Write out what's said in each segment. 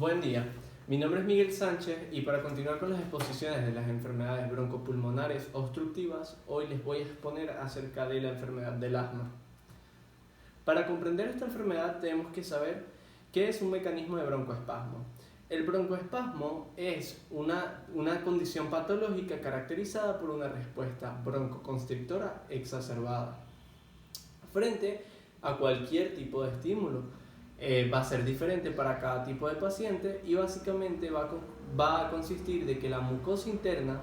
Buen día, mi nombre es Miguel Sánchez y para continuar con las exposiciones de las enfermedades broncopulmonares obstructivas, hoy les voy a exponer acerca de la enfermedad del asma. Para comprender esta enfermedad tenemos que saber qué es un mecanismo de broncoespasmo. El broncoespasmo es una condición patológica caracterizada por una respuesta broncoconstrictora exacerbada frente a cualquier tipo de estímulo. Va a ser diferente para cada tipo de paciente y básicamente va a consistir de que la mucosa interna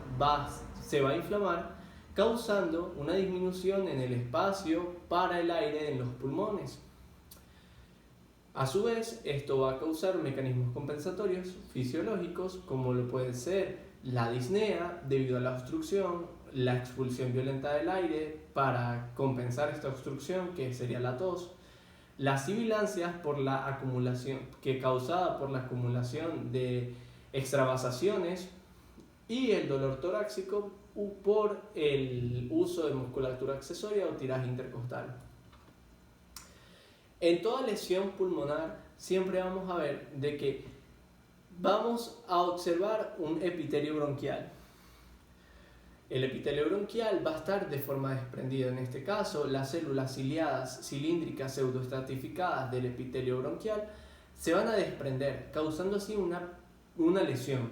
se va a inflamar, causando una disminución en el espacio para el aire en los pulmones. A su vez, esto va a causar mecanismos compensatorios fisiológicos como lo pueden ser la disnea debido a la obstrucción, la expulsión violenta del aire para compensar esta obstrucción que sería la tos, las sibilancias por la acumulación, causada por la acumulación de extravasaciones y el dolor torácico por el uso de musculatura accesoria o tiraje intercostal. En toda lesión pulmonar siempre vamos a ver de que vamos a observar un epitelio bronquial. El epitelio bronquial va a estar de forma desprendida. En este caso, las células ciliadas cilíndricas pseudoestratificadas del epitelio bronquial se van a desprender, causando así una lesión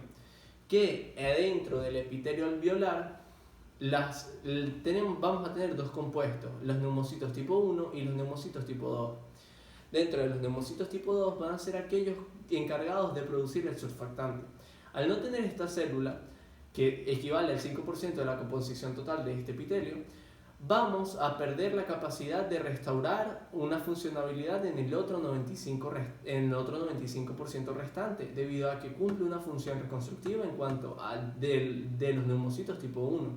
que adentro del epitelio alveolar vamos a tener dos compuestos, los neumocitos tipo 1 y los neumocitos tipo 2. Dentro de los neumocitos tipo 2 van a ser aquellos encargados de producir el surfactante. Al no tener esta célula, que equivale al 5% de la composición total de este epitelio, vamos a perder la capacidad de restaurar una funcionabilidad en el otro 95% restante, debido a que cumple una función reconstructiva en cuanto de los neumocitos tipo 1.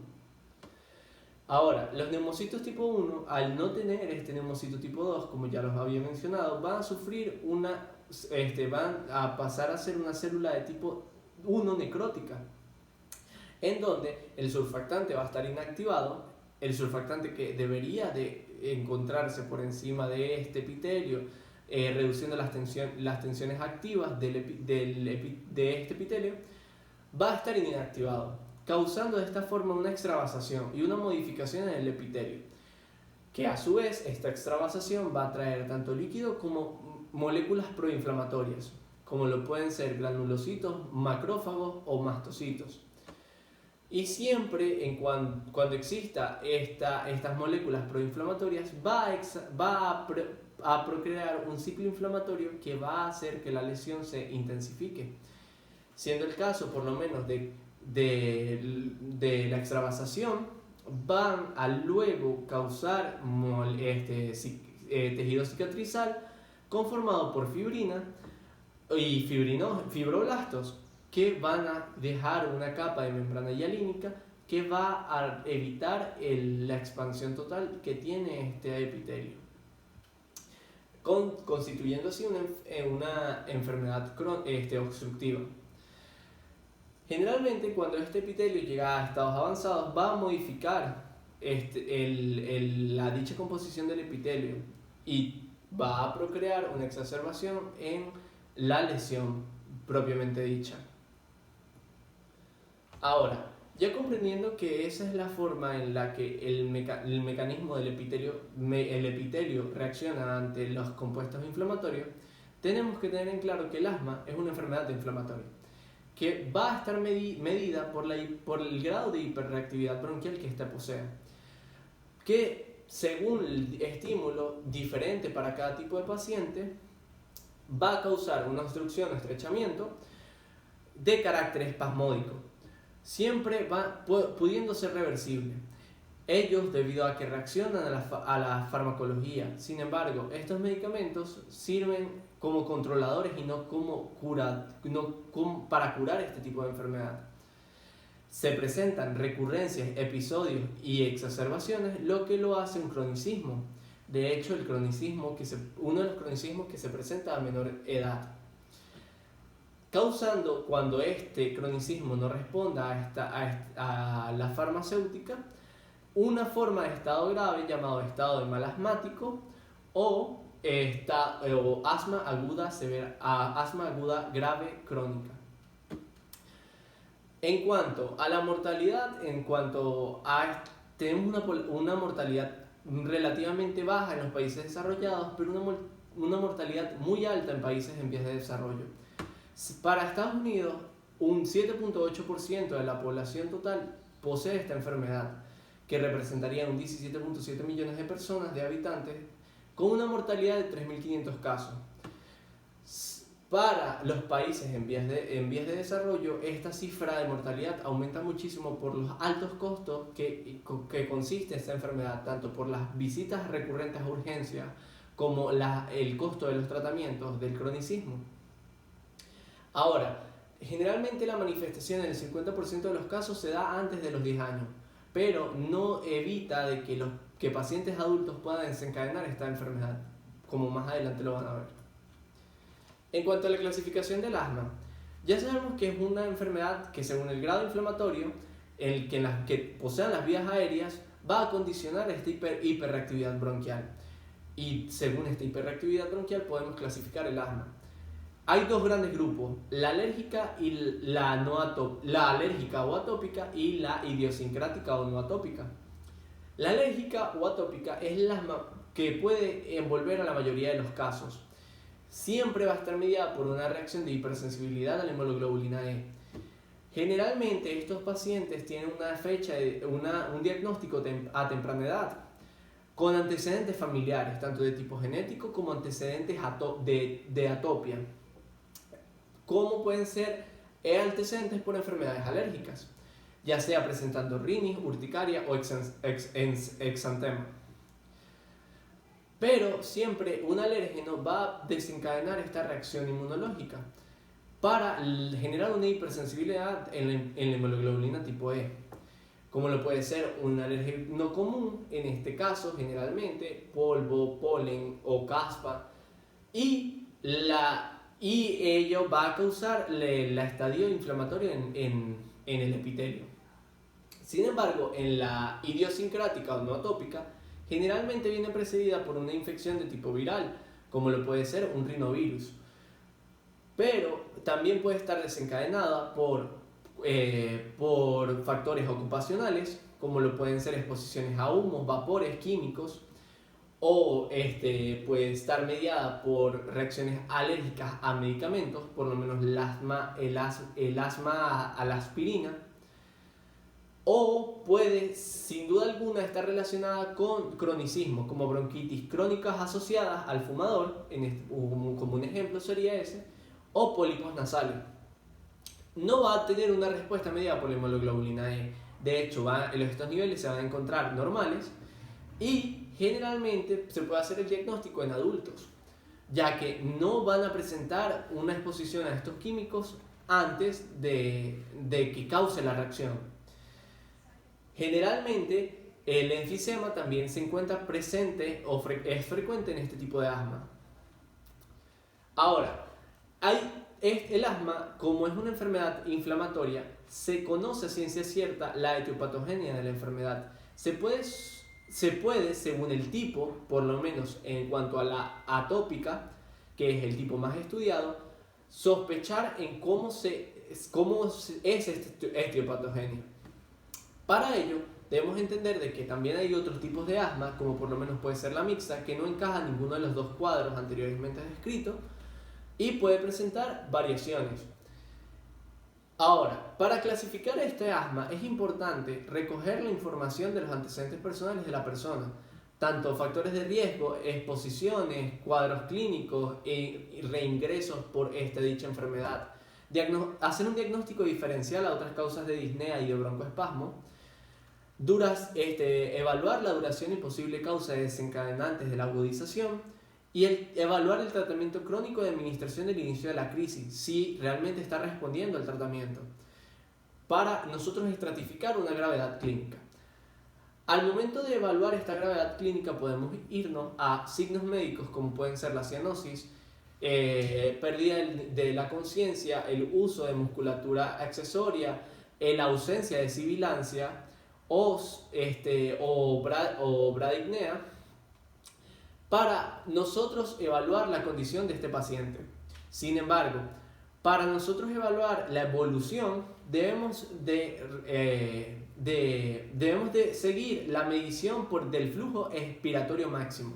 Ahora, los neumocitos tipo 1, al no tener este neumocito tipo 2, como ya los había mencionado, van a sufrir van a pasar a ser una célula de tipo 1 necrótica, en donde el surfactante va a estar inactivado, el surfactante que debería de encontrarse por encima de este epitelio, reduciendo las tensiones activas de este epitelio, va a estar inactivado, causando de esta forma una extravasación y una modificación en el epitelio, que a su vez esta extravasación va a traer tanto líquido como moléculas proinflamatorias, como lo pueden ser granulocitos, macrófagos o mastocitos. Y siempre cuando exista estas moléculas proinflamatorias va a procrear un ciclo inflamatorio que va a hacer que la lesión se intensifique, siendo el caso por lo menos de la extravasación, van a luego causar tejido cicatrizal conformado por fibrina y fibroblastos, que van a dejar una capa de membrana hialínica que va a evitar la expansión total que tiene este epitelio, constituyendo así una enfermedad obstructiva. Generalmente, cuando este epitelio llega a estados avanzados, va a modificar la dicha composición del epitelio y va a procrear una exacerbación en la lesión propiamente dicha. Ahora, ya comprendiendo que esa es la forma en la que el mecanismo del epitelio reacciona ante los compuestos inflamatorios, tenemos que tener en claro que el asma es una enfermedad inflamatoria, que va a estar medida por el grado de hiperreactividad bronquial que ésta posea, que según el estímulo diferente para cada tipo de paciente, va a causar una obstrucción o estrechamiento de carácter espasmódico, siempre pudiendo ser reversible. Ellos debido a que reaccionan a la farmacología. Sin embargo, estos medicamentos sirven como controladores y no para curar este tipo de enfermedad. Se presentan recurrencias, episodios y exacerbaciones, lo que lo hace un cronicismo. De hecho, uno de los cronicismos que se presenta a menor edad, causando, cuando este cronicismo no responda a la farmacéutica, una forma de estado grave llamado estado de mal asmático o o asma aguda severa, asma aguda grave crónica. En cuanto a la mortalidad, tenemos una mortalidad relativamente baja en los países desarrollados, pero una mortalidad muy alta en países en vías de desarrollo. Para Estados Unidos, un 7.8% de la población total posee esta enfermedad, que representaría un 17.7 millones de personas, de habitantes, con una mortalidad de 3.500 casos. Para los países en vías de desarrollo, esta cifra de mortalidad aumenta muchísimo por los altos costos que consiste esta enfermedad, tanto por las visitas recurrentes a urgencias como el costo de los tratamientos del cronicismo. Ahora, generalmente la manifestación en el 50% de los casos se da antes de los 10 años, pero no evita de que pacientes adultos puedan desencadenar esta enfermedad, como más adelante lo van a ver. En cuanto a la clasificación del asma, ya sabemos que es una enfermedad que, según el grado inflamatorio en las que posean las vías aéreas, va a condicionar esta hiperreactividad bronquial. Y según esta hiperreactividad bronquial podemos clasificar el asma. Hay dos grandes grupos, la alérgica o atópica y la idiosincrática o no atópica. La alérgica o atópica es el asma que puede envolver a la mayoría de los casos. Siempre va a estar mediada por una reacción de hipersensibilidad a la hemoglobina E. Generalmente estos pacientes tienen un diagnóstico a temprana edad, con antecedentes familiares, tanto de tipo genético como antecedentes de atopia, como pueden ser antecedentes por enfermedades alérgicas, ya sea presentando rinitis, urticaria o exantema. Pero siempre un alérgeno va a desencadenar esta reacción inmunológica para generar una hipersensibilidad en la hemoglobina tipo E, como lo puede ser un alérgeno común, en este caso generalmente polvo, polen o caspa, y ello va a causar el estadio inflamatorio en el epitelio. Sin embargo, en la idiosincrática o no atópica, generalmente viene precedida por una infección de tipo viral, como lo puede ser un rinovirus, pero también puede estar desencadenada por factores ocupacionales, como lo pueden ser exposiciones a humos, vapores químicos, o puede estar mediada por reacciones alérgicas a medicamentos, por lo menos el asma a la aspirina, o puede sin duda alguna estar relacionada con cronicismo, como bronquitis crónicas asociadas al fumador, como un ejemplo sería ese, o pólipos nasales. No va a tener una respuesta mediada por la hemoglobina E. De hecho, estos niveles se van a encontrar normales y generalmente se puede hacer el diagnóstico en adultos, ya que no van a presentar una exposición a estos químicos antes de que cause la reacción. Generalmente el enfisema también se encuentra presente o es frecuente en este tipo de asma. Ahora, el asma, como es una enfermedad inflamatoria, se conoce a ciencia cierta la etiopatogenia de la enfermedad. Se puede, según el tipo, por lo menos en cuanto a la atópica, que es el tipo más estudiado, sospechar en cómo es esta etiopatogenia. Para ello, debemos entender de que también hay otros tipos de asma, como por lo menos puede ser la mixta, que no encaja en ninguno de los dos cuadros anteriormente descritos y puede presentar variaciones. Ahora, para clasificar este asma es importante recoger la información de los antecedentes personales de la persona, tanto factores de riesgo, exposiciones, cuadros clínicos y reingresos por dicha enfermedad. Hacer un diagnóstico diferencial a otras causas de disnea y de broncoespasmo. Evaluar la duración y posible causa de desencadenantes de la agudización y evaluar el tratamiento crónico de administración del inicio de la crisis, si realmente está respondiendo al tratamiento, para nosotros estratificar una gravedad clínica. Al momento de evaluar esta gravedad clínica podemos irnos a signos médicos como pueden ser la cianosis, pérdida de la conciencia, el uso de musculatura accesoria, la ausencia de sibilancia, o bradipnea, para nosotros evaluar la condición de este paciente. Sin embargo, para nosotros evaluar la evolución, debemos de seguir la medición del flujo expiratorio máximo,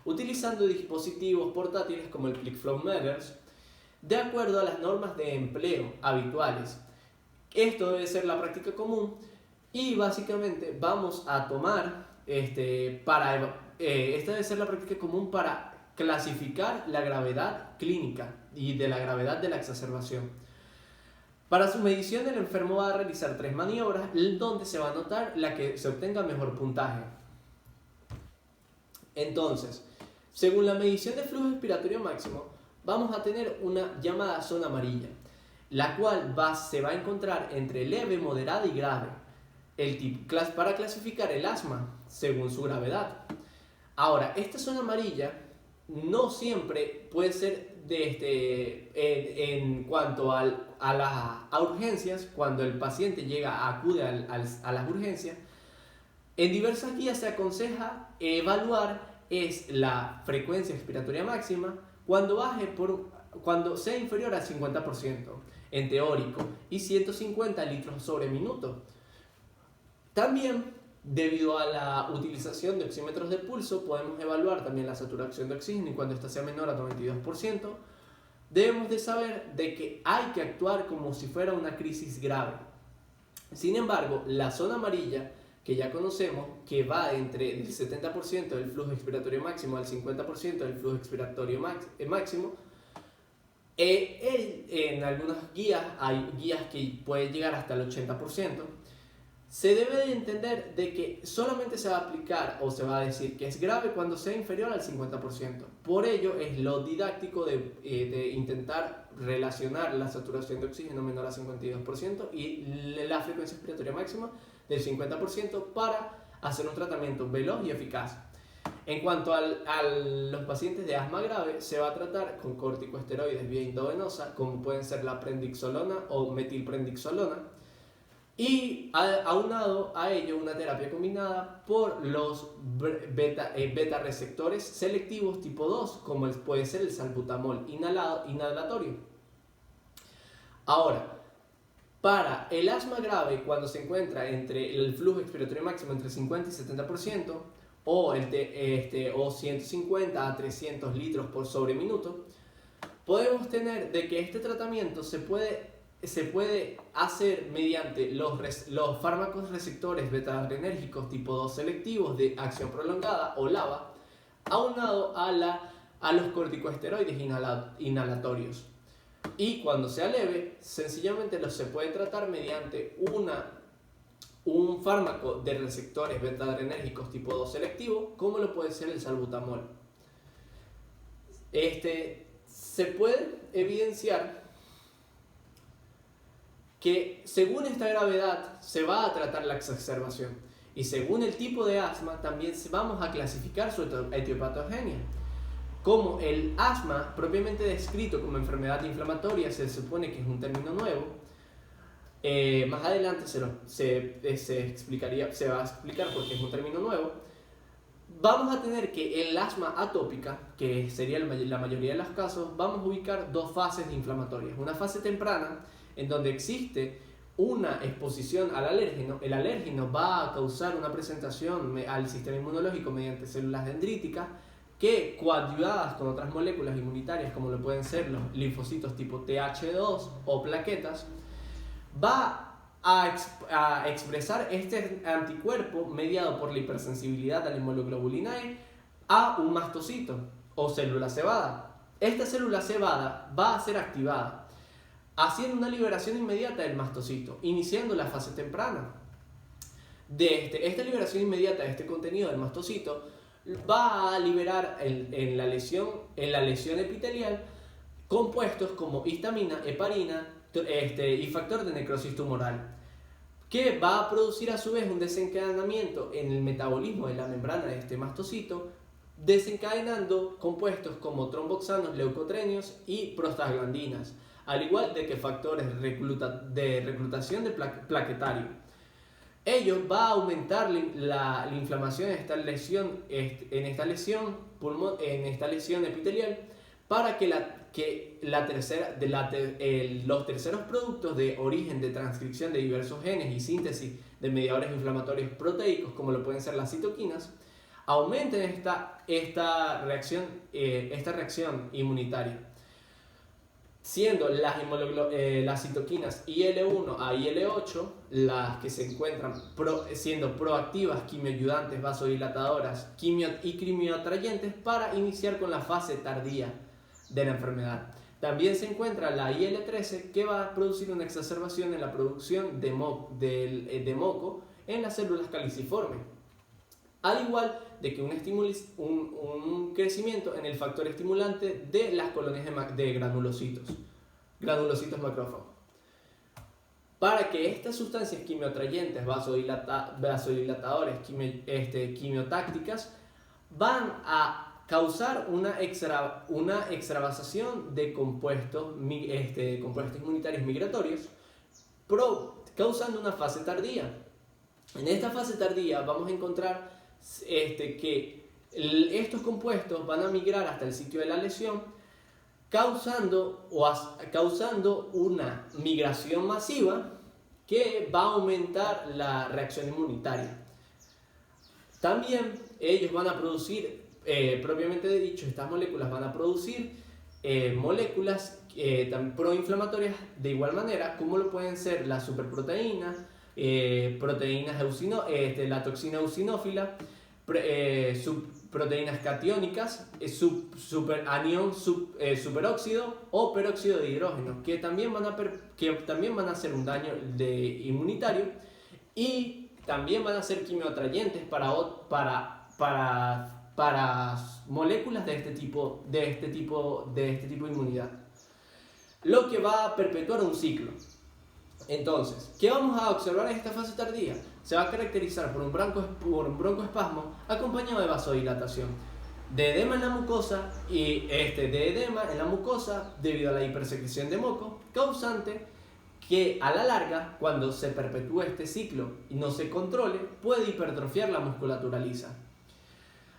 utilizando dispositivos portátiles como el ClickFlowMeter, de acuerdo a las normas de empleo habituales. Esto debe ser la práctica común y básicamente vamos a tomar, esta debe ser la práctica común para clasificar la gravedad clínica y de la gravedad de la exacerbación. Para su medición, el enfermo va a realizar 3 maniobras donde se va a notar la que se obtenga mejor puntaje. Entonces, según la medición de flujo expiratorio máximo, vamos a tener una llamada zona amarilla, la cual se va a encontrar entre leve, moderada y grave, para clasificar el asma según su gravedad. Ahora, esta zona amarilla no siempre puede ser en cuanto a las urgencias, cuando el paciente acude a las urgencias. En diversas guías se aconseja evaluar la frecuencia expiratoria máxima cuando sea inferior al 50% en teórico y 150 litros sobre minuto. También, debido a la utilización de oxímetros de pulso, podemos evaluar también la saturación de oxígeno y cuando ésta sea menor a 92%, debemos de saber de que hay que actuar como si fuera una crisis grave. Sin embargo, la zona amarilla, que ya conocemos, que va entre el 70% del flujo expiratorio máximo al 50% del flujo expiratorio máximo, en algunas guías, hay guías que pueden llegar hasta el 80%, se debe de entender de que solamente se va a aplicar o se va a decir que es grave cuando sea inferior al 50%. Por ello es lo didáctico de intentar relacionar la saturación de oxígeno menor a 52% y la frecuencia expiratoria máxima del 50% para hacer un tratamiento veloz y eficaz. En cuanto a los pacientes de asma grave, se va a tratar con corticosteroides vía endovenosa, como pueden ser la prednisolona o metilprednisolona, y aunado a ello una terapia combinada por los beta receptores selectivos tipo 2, como puede ser el salbutamol inhalatorio. Ahora, para el asma grave, cuando se encuentra entre el flujo expiratorio máximo entre 50 y 70%, o 150 a 300 litros por sobre minuto, podemos tener de que este tratamiento se puede hacer mediante los fármacos receptores beta-adrenérgicos tipo 2 selectivos de acción prolongada o LABA, aunado a los corticosteroides inhalatorios. Y cuando sea leve, sencillamente se puede tratar mediante un fármaco de receptores beta-adrenérgicos tipo 2 selectivo, como lo puede ser el salbutamol. Se puede evidenciar que según esta gravedad se va a tratar la exacerbación y según el tipo de asma también vamos a clasificar su etiopatogenia. Como el asma propiamente descrito como enfermedad inflamatoria se supone que es un término nuevo, más adelante se va a explicar porque es un término nuevo. Vamos a tener que el asma atópica, que sería la mayoría de los casos, vamos a ubicar dos fases inflamatorias. Una fase temprana, en donde existe una exposición al alérgeno. El alérgeno va a causar una presentación al sistema inmunológico mediante células dendríticas que, coadyuvadas con otras moléculas inmunitarias como lo pueden ser los linfocitos tipo Th2 o plaquetas, va a expresar este anticuerpo mediado por la hipersensibilidad a la inmunoglobulina E a un mastocito o célula cebada. Esta célula cebada va a ser activada, haciendo una liberación inmediata del mastocito, iniciando la fase temprana. Esta liberación inmediata de este contenido del mastocito va a liberar en la lesión epitelial compuestos como histamina, heparina y factor de necrosis tumoral, que va a producir a su vez un desencadenamiento en el metabolismo de la membrana de este mastocito, desencadenando compuestos como tromboxanos, leucotrienos y prostaglandinas, al igual de que factores de reclutación de plaquetario. Ello va a aumentar la inflamación en esta lesión, en esta lesión epitelial, para que los terceros productos de origen de transcripción de diversos genes y síntesis de mediadores inflamatorios proteicos, como lo pueden ser las citoquinas, aumenten esta reacción inmunitaria, siendo las citoquinas IL-1 a IL-8 las que se encuentran siendo proactivas, quimioayudantes, vasodilatadoras y quimioatrayentes para iniciar con la fase tardía de la enfermedad. También se encuentra la IL-13, que va a producir una exacerbación en la producción de moco en las células caliciformes, al igual de que un crecimiento en el factor estimulante de las colonias de granulocitos macrófagos. Para que estas sustancias quimioatrayentes, vasodilatadores, quimiotácticas, van a causar una extravasación de compuestos inmunitarios migratorios, causando una fase tardía. En esta fase tardía vamos a encontrar que estos compuestos van a migrar hasta el sitio de la lesión, causando una migración masiva que va a aumentar la reacción inmunitaria. También ellos van a producir, propiamente dicho, estas moléculas van a producir moléculas proinflamatorias de igual manera, como lo pueden ser las superproteínas, proteínas la toxina eosinófila, proteínas catiónicas, anión superóxido o peróxido de hidrógeno, que también van a hacer un daño inmunitario, y también van a ser quimioatrayentes para moléculas de este tipo de inmunidad, lo que va a perpetuar un ciclo. Entonces, ¿qué vamos a observar en esta fase tardía? Se va a caracterizar por un broncoespasmo acompañado de vasodilatación, de edema en la mucosa debido a la hipersecreción de moco, causante que a la larga, cuando se perpetúe este ciclo y no se controle, puede hipertrofiar la musculatura lisa.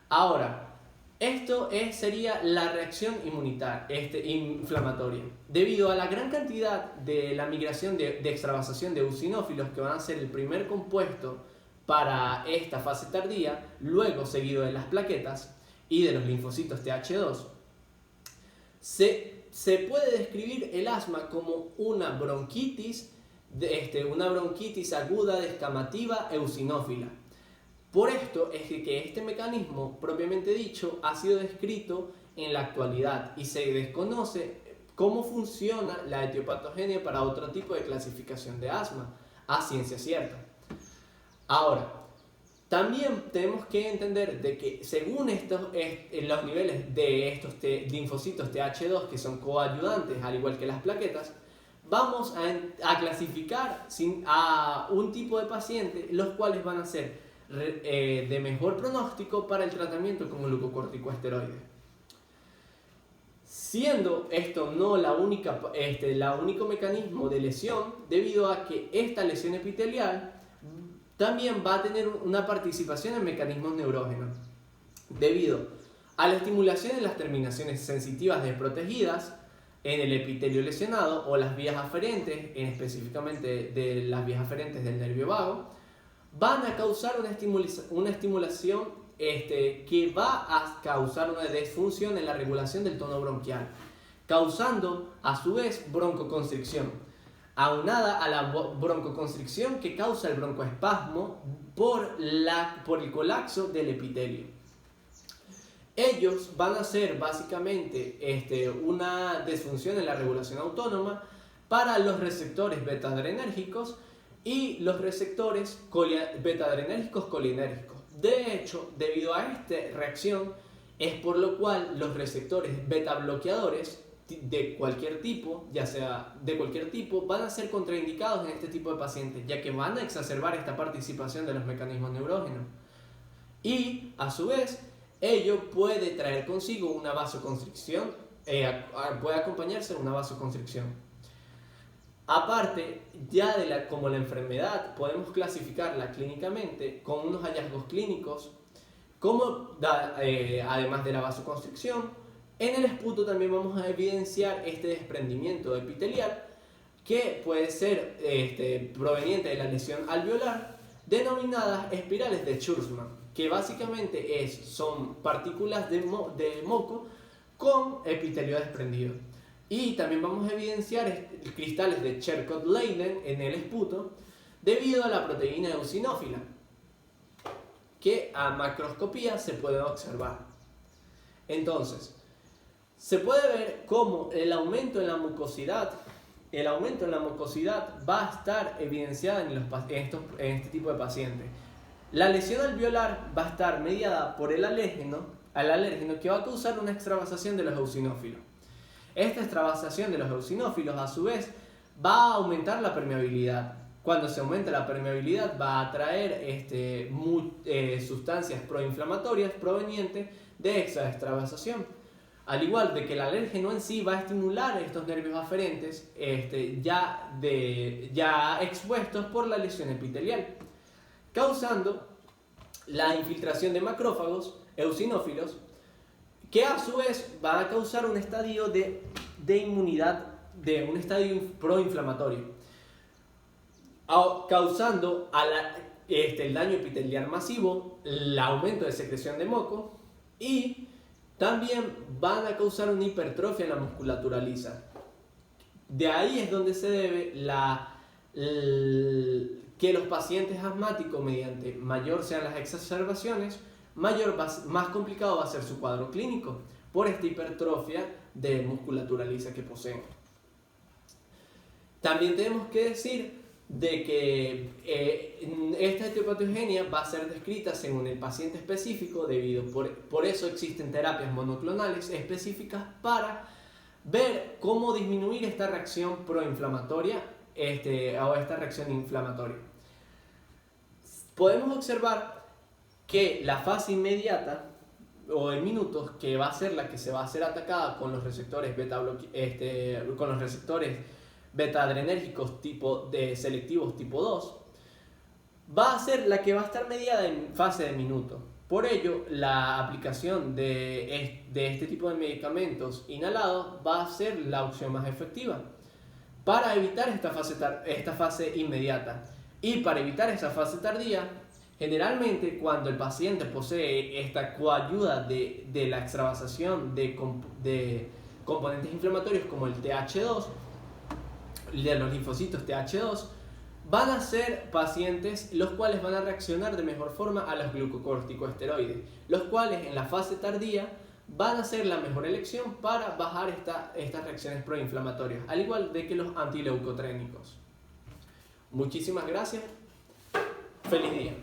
Ahora, esto sería la reacción inflamatoria. Debido a la gran cantidad de la migración de extravasación de eosinófilos, que van a ser el primer compuesto para esta fase tardía, luego seguido de las plaquetas y de los linfocitos Th2, se puede describir el asma como una bronquitis aguda descamativa eosinófila. Por esto es que este mecanismo, propiamente dicho, ha sido descrito en la actualidad y se desconoce cómo funciona la etiopatogenia para otro tipo de clasificación de asma, a ciencia cierta. Ahora, también tenemos que entender de que según los niveles de estos linfocitos Th2, que son coayudantes, al igual que las plaquetas, vamos a clasificar a un tipo de paciente, los cuales van a ser de mejor pronóstico para el tratamiento con glucocorticosteroides. Siendo esto no el único mecanismo de lesión, debido a que esta lesión epitelial también va a tener una participación en mecanismos neurógenos, debido a la estimulación en las terminaciones sensitivas desprotegidas en el epitelio lesionado o las vías aferentes, específicamente de las vías aferentes del nervio vago, van a causar una estimulación que va a causar una disfunción en la regulación del tono bronquial, causando a su vez broncoconstricción, aunada a la broncoconstricción que causa el broncoespasmo por el colapso del epitelio. Ellos van a hacer básicamente una disfunción en la regulación autónoma para los receptores beta-adrenérgicos y los receptores beta-adrenérgicos colinérgicos. De hecho, debido a esta reacción, es por lo cual los receptores beta-bloqueadores de cualquier tipo, van a ser contraindicados en este tipo de pacientes, ya que van a exacerbar esta participación de los mecanismos neurógenos. Y, a su vez, ello puede traer consigo una vasoconstricción, puede acompañarse de una vasoconstricción. Aparte, ya como la enfermedad podemos clasificarla clínicamente con unos hallazgos clínicos, además de la vasoconstricción, en el esputo también vamos a evidenciar este desprendimiento epitelial que puede ser proveniente de la lesión alveolar, denominadas espirales de Schurzmann, que básicamente son partículas de moco con epitelio desprendido. Y también vamos a evidenciar cristales de Charcot-Leyden en el esputo debido a la proteína eosinófila, que a macroscopía se puede observar. Entonces, se puede ver cómo el aumento en la mucosidad va a estar evidenciada en este tipo de pacientes. La lesión alveolar va a estar mediada por el alérgeno que va a causar una extravasación de los eosinófilos. Esta extravasación de los eosinófilos, a su vez, va a aumentar la permeabilidad. Cuando se aumenta la permeabilidad, va a atraer sustancias proinflamatorias provenientes de esa extravasación. Al igual de que el alérgeno en sí va a estimular estos nervios aferentes ya expuestos por la lesión epitelial, causando la infiltración de macrófagos eosinófilos, que a su vez van a causar un estadio de inmunidad, un estadio proinflamatorio, causando el daño epitelial masivo, el aumento de secreción de moco, y también van a causar una hipertrofia en la musculatura lisa. De ahí es donde se debe que los pacientes asmáticos, mediante mayor sean las exacerbaciones, más complicado va a ser su cuadro clínico por esta hipertrofia de musculatura lisa que poseen. También tenemos que decir de que esta etiopatogenia va a ser descrita según el paciente específico, por eso existen terapias monoclonales específicas para ver cómo disminuir esta reacción proinflamatoria o esta reacción inflamatoria. Podemos observar que la fase inmediata o en minutos, que va a ser la que se va a ser atacada con los receptores beta-adrenérgicos selectivos tipo 2, va a ser la que va a estar mediada en fase de minuto. Por ello, la aplicación de este tipo de medicamentos inhalados va a ser la opción más efectiva para evitar esta fase inmediata. Y para evitar esa fase tardía, generalmente cuando el paciente posee esta coayuda de la extravasación de componentes inflamatorios como el TH2, de los linfocitos TH2, van a ser pacientes los cuales van a reaccionar de mejor forma a los glucocorticosteroides, los cuales en la fase tardía van a ser la mejor elección para bajar estas reacciones proinflamatorias, al igual de que los antileucotrénicos. Muchísimas gracias. Feliz día.